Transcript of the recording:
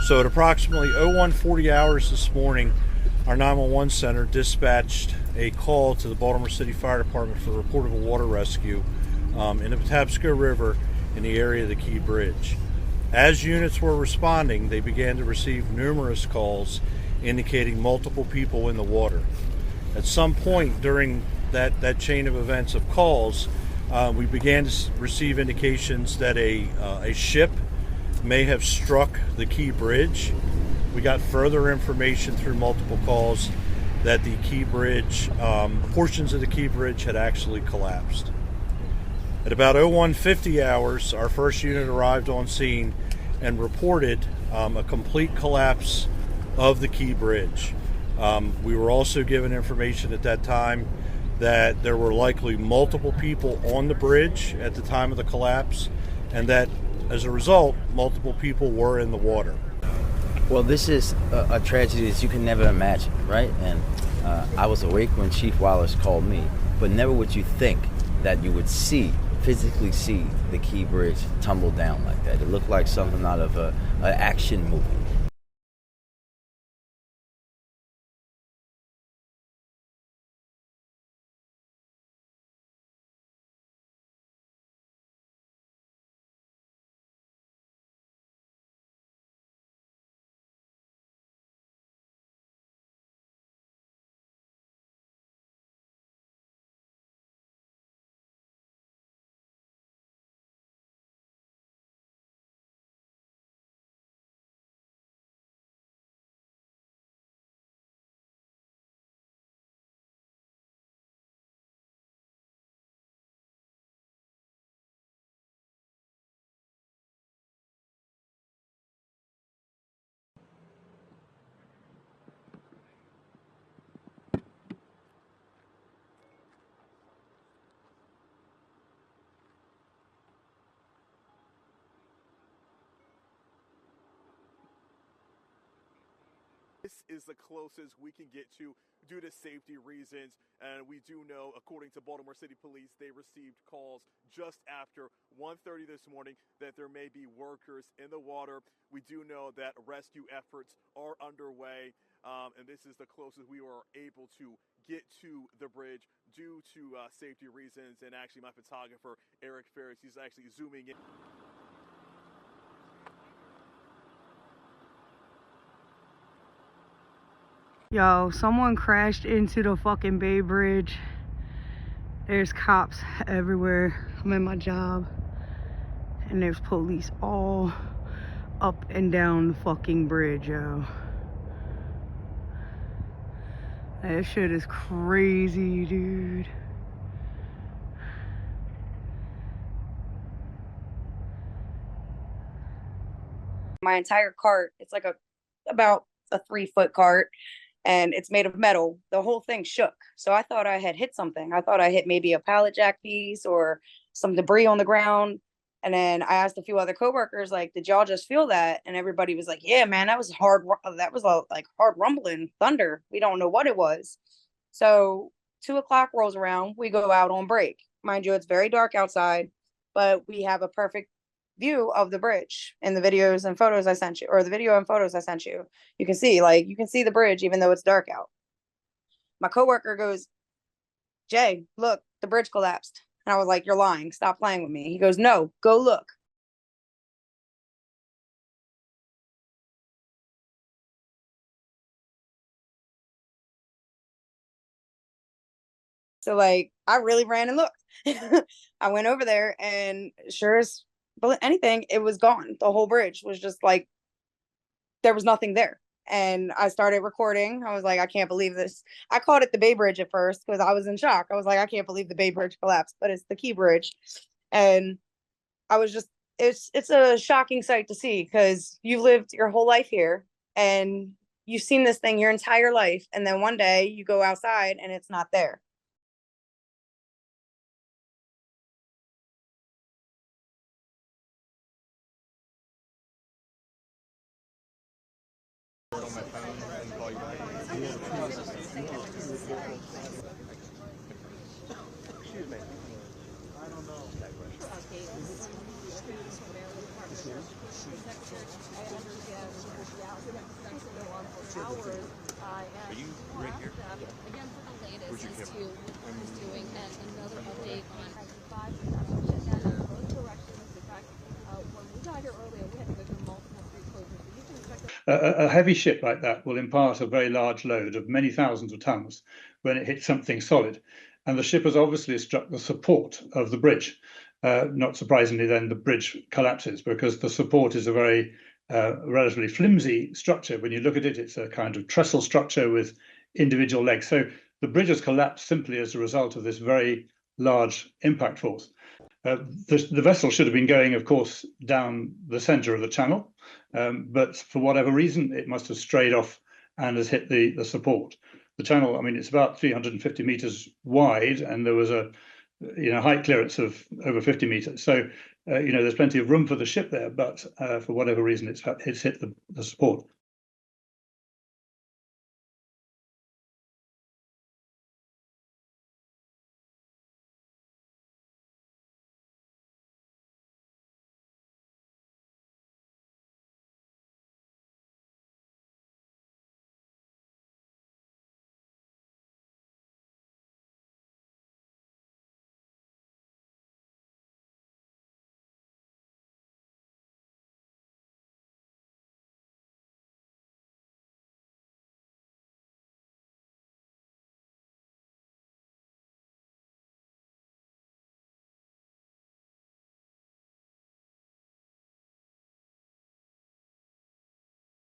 So at approximately 0140 hours this morning, our 911 center dispatched a call to the Baltimore City Fire Department for a report of a water rescue in the Patapsco River in the area of the Key Bridge. As units were responding, they began to receive numerous calls indicating multiple people in the water. At some point during that chain of events of calls, we began to receive indications that a ship may have struck the Key Bridge. We got further information through multiple calls that the Key Bridge, portions of the Key Bridge had actually collapsed. At about 0150 hours, our first unit arrived on scene and reported a complete collapse of the Key Bridge. We were also given information at that time that there were likely multiple people on the bridge at the time of the collapse, and that as a result, multiple people were in the water. Well, this is a tragedy that you can never imagine, right? And I was awake when Chief Wallace called me, but never would you think that you would physically see the Key Bridge tumble down like that. It looked like something out of an action movie. This is the closest we can get to due to safety reasons, and we do know, according to Baltimore City Police, they received calls just after 1:30 this morning that there may be workers in the water. We do know that rescue efforts are underway, and this is the closest we were able to get to the bridge due to safety reasons. And actually, my photographer, Eric Ferris, he's actually zooming in. Yo, someone crashed into the fucking Bay Bridge. There's cops everywhere. I'm at my job and there's police all up and down the fucking bridge, yo. That shit is crazy, dude. My entire cart, it's like about a 3-foot cart, and it's made of metal. The whole thing shook. So I thought I had hit something. I thought I hit maybe a pallet jack piece or some debris on the ground. And then I asked a few other coworkers, like, did y'all just feel that? And everybody was like, yeah, man, that was hard. That was like hard rumbling thunder. We don't know what it was. So 2:00 rolls around. We go out on break. Mind you, it's very dark outside, but we have a perfect view of the bridge in the videos and photos I sent you, or the video and photos I sent you. You can see the bridge even though it's dark out. My coworker goes, Jay, look, the bridge collapsed. And I was like, you're lying. Stop playing with me. He goes, no, go look. So like, I really ran and looked. I went over there, and sure as anything, it was gone. The whole bridge was just like, there was nothing there. And I started recording. I was like, I can't believe this. I called it the Bay Bridge at first because I was in shock. I was like, I can't believe the Bay Bridge collapsed, but it's the Key Bridge. And I was just, it's a shocking sight to see, because you lived your whole life here and you've seen this thing your entire life. And then one day you go outside and it's not there. Excuse me. I don't know. Are you right here? Again, for the latest as to what he's doing and another update on both directions. In fact, when we got here earlier, we had to go through multiple street closures. So you can expect A heavy ship like that will impart a very large load of many thousands of tons when it hits something solid. And the ship has obviously struck the support of the bridge. Not surprisingly, then the bridge collapses because the support is a very relatively flimsy structure. When you look at it, it's a kind of trestle structure with individual legs. So the bridge has collapsed simply as a result of this very large impact force. The vessel should have been going, of course, down the center of the channel, but for whatever reason, it must have strayed off and has hit the support. The channel, I mean, it's about 350 meters wide, and there was a height clearance of over 50 meters. So, there's plenty of room for the ship there, but for whatever reason, it's hit the support.